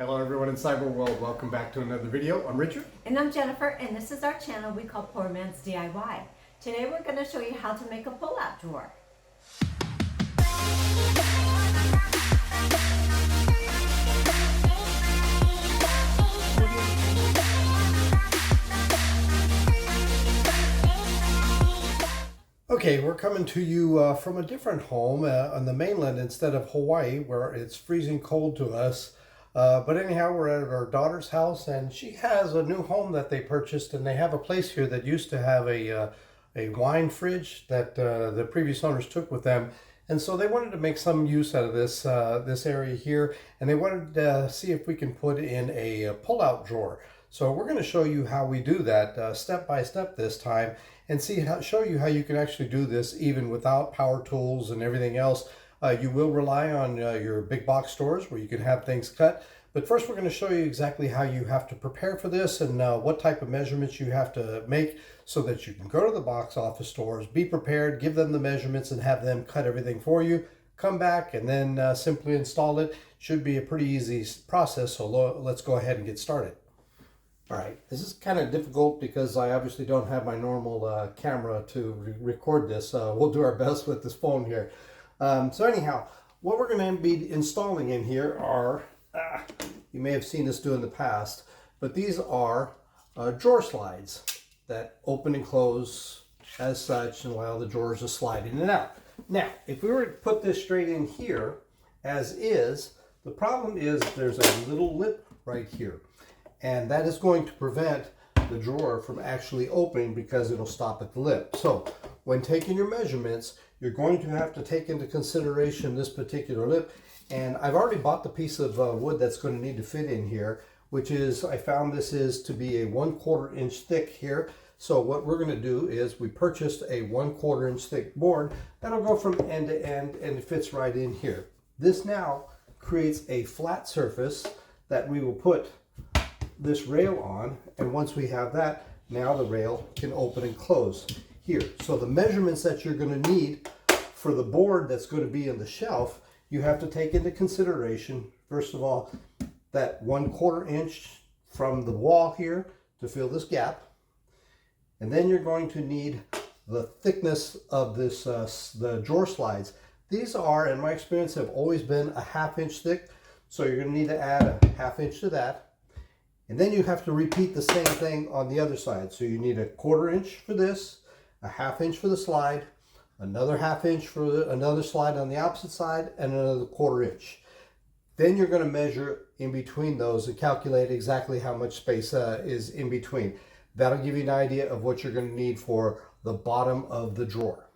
Hello everyone in Cyber World, welcome back to another video. I'm Richard. And I'm Jennifer, and this is our channel we call Poor Man's DIY. Today we're going to show you how to make a pull-out drawer. Okay, we're coming to you from a different home on the mainland instead of Hawaii, where it's freezing cold to us. But anyhow, we're at our daughter's house, and she has a new home that they purchased, and they have a place here that used to have a wine fridge that the previous owners took with them. And so they wanted to make some use out of this this area here, and they wanted to see if we can put in a pull-out drawer. So we're going to show you how we do that step by step this time, and show you how you can actually do this even without power tools and everything else. You will rely on your big box stores where you can have things cut. But first we're going to show you exactly how you have to prepare for this and what type of measurements you have to make so that you can go to the box office stores, be prepared, give them the measurements and have them cut everything for you. Come back and then simply install it. Should be a pretty easy process, so let's go ahead and get started. All right, this is kind of difficult because I obviously don't have my normal camera to record this. We'll do our best with this phone here. So anyhow, what we're going to be installing in here are, you may have seen us do in the past, but these are drawer slides that open and close as such and allow the drawers to slide in and out. Now, if we were to put this straight in here as is, the problem is there's a little lip right here, and that is going to prevent the drawer from actually opening because it'll stop at the lip. So when taking your measurements, you're going to have to take into consideration this particular lip. And I've already bought the piece of wood that's going to need to fit in here, which is, I found this is to be a 1/4 inch thick here. So what we're going to do is we purchased a 1/4 inch thick board that'll go from end to end, and it fits right in here. This now creates a flat surface that we will put this rail on, and once we have that, now the rail can open and close here. So the measurements that you're going to need for the board that's going to be in the shelf, you have to take into consideration, first of all, that 1/4 inch from the wall here to fill this gap. And then you're going to need the thickness of this, the drawer slides. These are, in my experience, have always been a 1/2 inch thick. So you're going to need to add a 1/2 inch to that. And then you have to repeat the same thing on the other side. So you need a 1/4 inch for this, a 1/2 inch for the slide, another 1/2 inch for another slide on the opposite side, and another 1/4 inch. Then you're going to measure in between those and calculate exactly how much space is in between. That'll give you an idea of what you're going to need for the bottom of the drawer.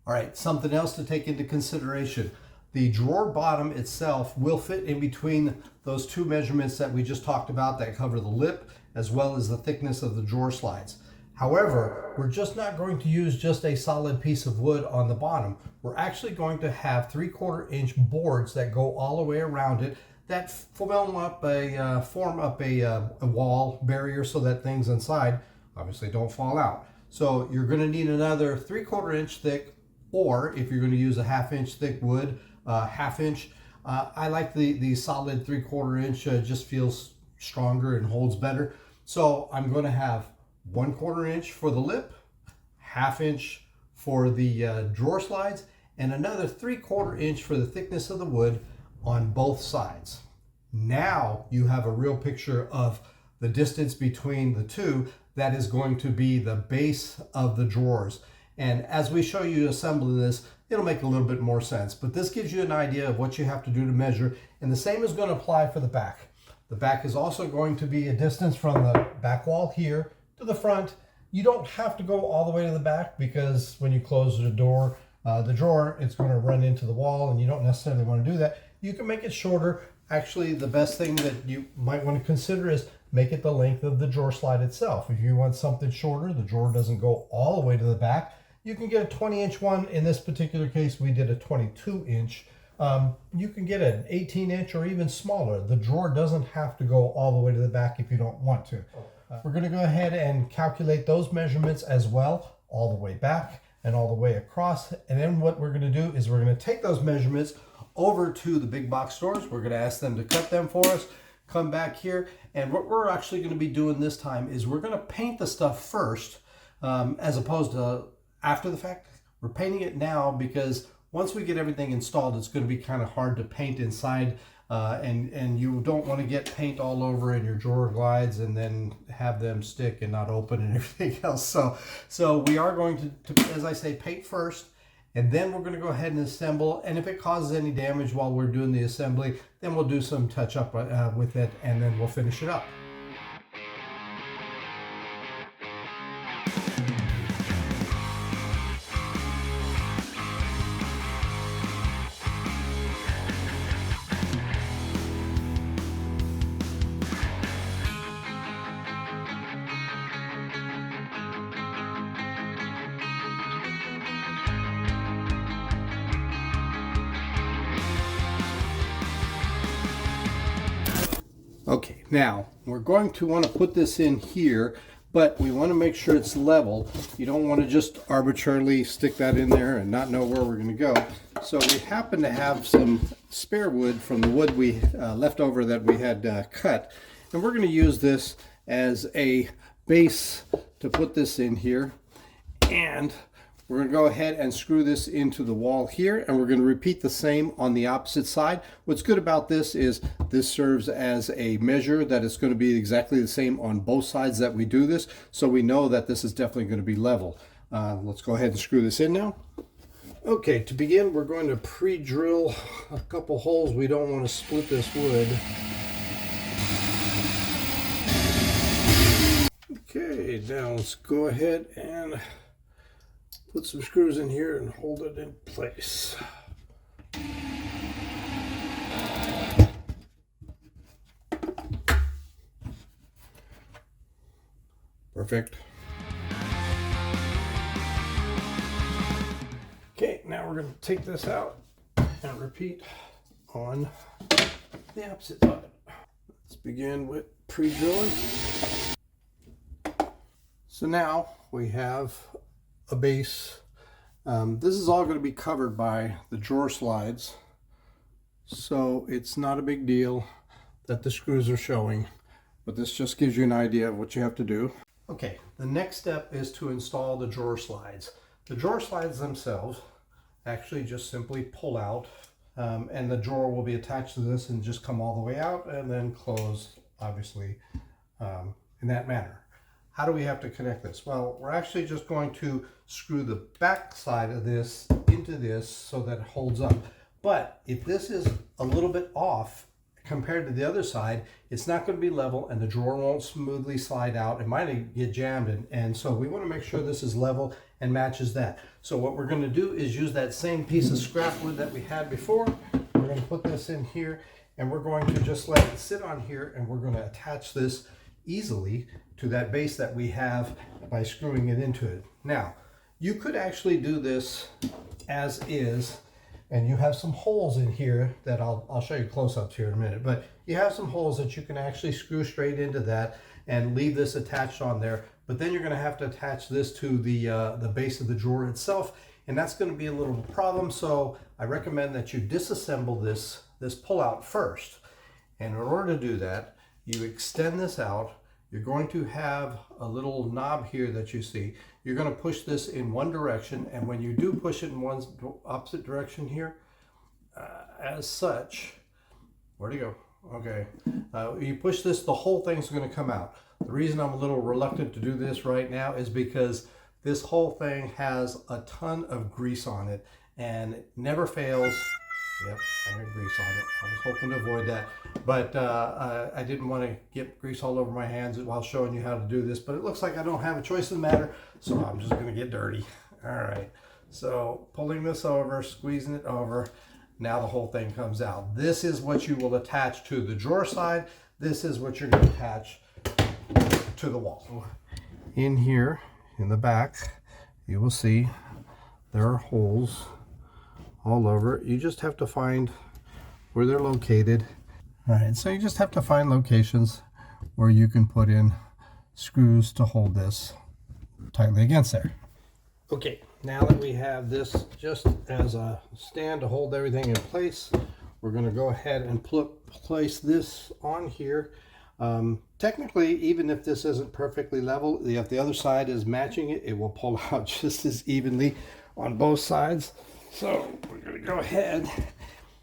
All right, something else to take into consideration. The drawer bottom itself will fit in between those two measurements that we just talked about that cover the lip as well as the thickness of the drawer slides. However, we're just not going to use just a solid piece of wood on the bottom. We're actually going to have 3/4 inch boards that go all the way around it that form up a wall barrier so that things inside obviously don't fall out. So you're going to need another 3/4 inch thick, or if you're going to use a 1/2 inch thick wood, 1/2 inch. I like the solid 3/4 inch, just feels stronger and holds better. So I'm going to have 1/4 inch for the lip, 1/2 inch for the drawer slides, and another 3/4 inch for the thickness of the wood on both sides. Now you have a real picture of the distance between the two. That is going to be the base of the drawers. And as we show you assembling this, it'll make a little bit more sense. But this gives you an idea of what you have to do to measure. And the same is going to apply for the back. The back is also going to be a distance from the back wall here to the front. You don't have to go all the way to the back, because when you close the door, the drawer, it's going to run into the wall, and you don't necessarily want to do that. You can make it shorter. Actually, the best thing that you might want to consider is make it the length of the drawer slide itself. If you want something shorter, the drawer doesn't go all the way to the back, you can get a 20 inch one. In this particular case, we did a 22 inch. You can get an 18 inch or even smaller. The drawer doesn't have to go all the way to the back if you don't want to. We're going to go ahead and calculate those measurements as well, all the way back and all the way across. And then what we're going to do is we're going to take those measurements over to the big box stores. We're going to ask them to cut them for us, come back here. And what we're actually going to be doing this time is we're going to paint the stuff first, as opposed to after the fact. We're painting it now because once we get everything installed, it's going to be kind of hard to paint inside, and you don't want to get paint all over in your drawer glides and then have them stick and not open and everything else. So we are going to, as I say, paint first, and then we're going to go ahead and assemble. And if it causes any damage while we're doing the assembly, then we'll do some touch up with it, and then we'll finish it up. Okay, now we're going to want to put this in here, but we want to make sure it's level. You don't want to just arbitrarily stick that in there and not know where we're going to go. So we happen to have some spare wood from the wood we left over that we had cut, and we're going to use this as a base to put this in here. And we're going to go ahead and screw this into the wall here, and we're going to repeat the same on the opposite side. What's good about this is this serves as a measure that it's going to be exactly the same on both sides that we do this, so we know that this is definitely going to be level. Let's go ahead and screw this in now. Okay, to begin, we're going to pre-drill a couple holes. We don't want to split this wood. Okay, now let's go ahead and put some screws in here and hold it in place. Perfect. Okay, now we're going to take this out and repeat on the opposite side. Let's begin with pre-drilling. So now we have a base. This is all going to be covered by the drawer slides, so it's not a big deal that the screws are showing, but this just gives you an idea of what you have to do. Okay, the next step is to install the drawer slides. The drawer slides themselves actually just simply pull out, and the drawer will be attached to this and just come all the way out and then close, obviously, in that manner. How do we have to connect this? Well, we're actually just going to screw the back side of this into this so that it holds up. But if this is a little bit off compared to the other side, it's not going to be level and the drawer won't smoothly slide out. It might get jammed, and so we want to make sure this is level and matches that. So what we're going to do is use that same piece of scrap wood that we had before. We're going to put this in here, and we're going to just let it sit on here, and we're going to attach this easily to that base that we have by screwing it into it. Now, you could actually do this as is, and you have some holes in here that I'll show you close-ups here in a minute, but you have some holes that you can actually screw straight into that and leave this attached on there. But then you're going to have to attach this to the base of the drawer itself, and that's going to be a little problem. So I recommend that you disassemble this pull-out first. And in order to do that, you extend this out. You're going to have a little knob here that you see. You're going to push this in one direction, and when you do push it in one opposite direction here, as such, where'd it go? Okay, you push this, the whole thing's going to come out. The reason I'm a little reluctant to do this right now is because this whole thing has a ton of grease on it, and it never fails. Yep, I got grease on it. I was hoping to avoid that, but I didn't want to get grease all over my hands while showing you how to do this, but it looks like I don't have a choice in the matter, so I'm just going to get dirty. All right, so pulling this over, squeezing it over, now the whole thing comes out. This is what you will attach to the drawer side. This is what you're going to attach to the wall. In here, in the back, you will see there are holes all over. You just have to find where they're located. All right, so you just have to find locations where you can put in screws to hold this tightly against there. Okay, now that we have this just as a stand to hold everything in place, we're going to go ahead and place this on here. Technically, even if this isn't perfectly level, if the other side is matching it, it will pull out just as evenly on both sides. So we're going to go ahead.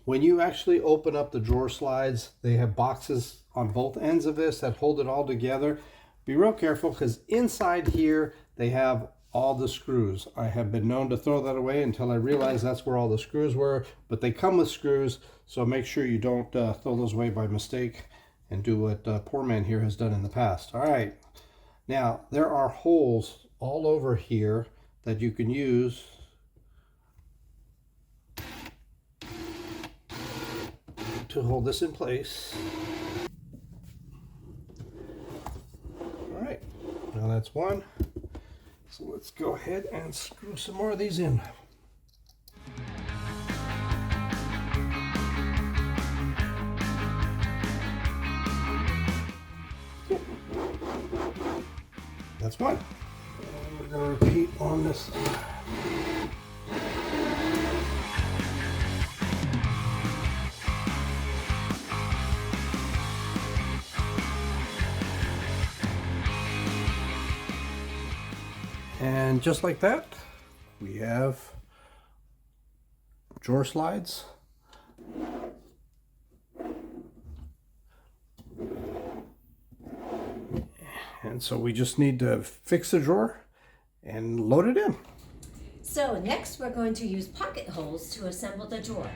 When you actually open up the drawer slides, they have boxes on both ends of this that hold it all together. Be real careful, because inside here they have all the screws. I have been known to throw that away until I realized that's where all the screws were, but they come with screws, so make sure you don't throw those away by mistake and do what Poor Man here has done in the past. All right, now there are holes all over here that you can use to hold this in place. All right, now that's one. So let's go ahead and screw some more of these in. That's one. And we're going to repeat on this. And just like that, we have drawer slides. And so we just need to fix the drawer and load it in. So next we're going to use pocket holes to assemble the drawer.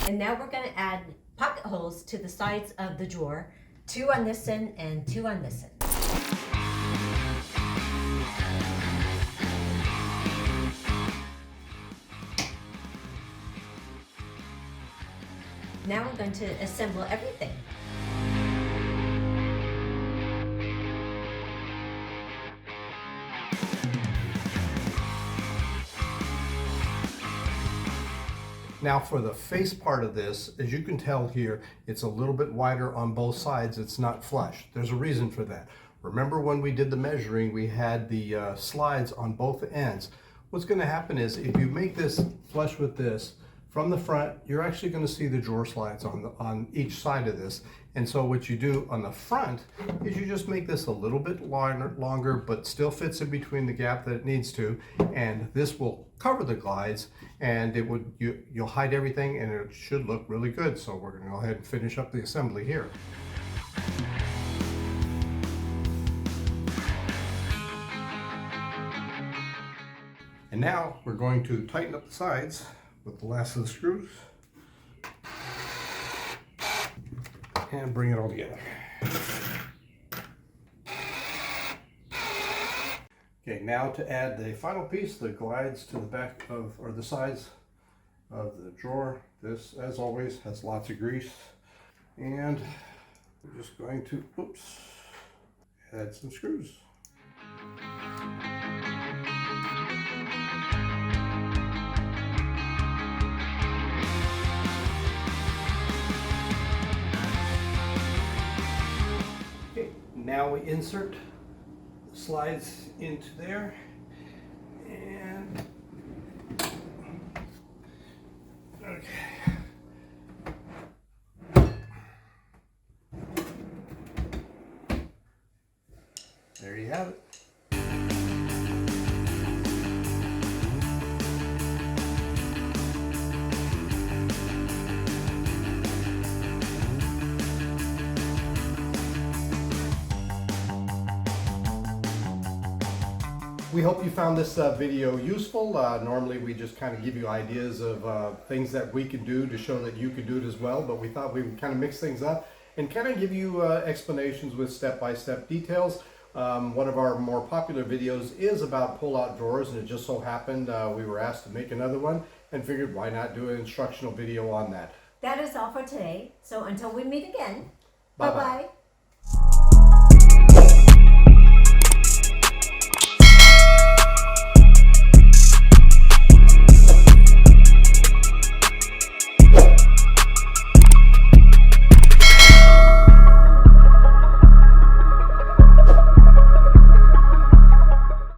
And now we're going to add pocket holes to the sides of the drawer, 2 on this end and 2 on this end. Now we're going to assemble everything. Now for the face part of this, as you can tell here, it's a little bit wider on both sides. It's not flush. There's a reason for that. Remember when we did the measuring, we had the slides on both ends. What's going to happen is if you make this flush with this, from the front, you're actually going to see the drawer slides on each side of this. And so what you do on the front is you just make this a little bit longer, but still fits in between the gap that it needs to. And this will cover the glides, and you'll hide everything, and it should look really good. So we're going to go ahead and finish up the assembly here. And now we're going to tighten up the sides with the last of the screws and bring it all together. Okay, now to add the final piece, the glides to the back of, or the sides of the drawer. This, as always, has lots of grease, and we're just going to, add some screws. Now we insert the slides into there, and okay. There you have it. We hope you found this video useful. Normally we just kind of give you ideas of things that we can do to show that you can do it as well, but we thought we would kind of mix things up and kind of give you explanations with step-by-step details. One of our more popular videos is about pull-out drawers, and it just so happened we were asked to make another one and figured why not do an instructional video on that. That is all for today. So until we meet again, Bye-bye. bye-bye.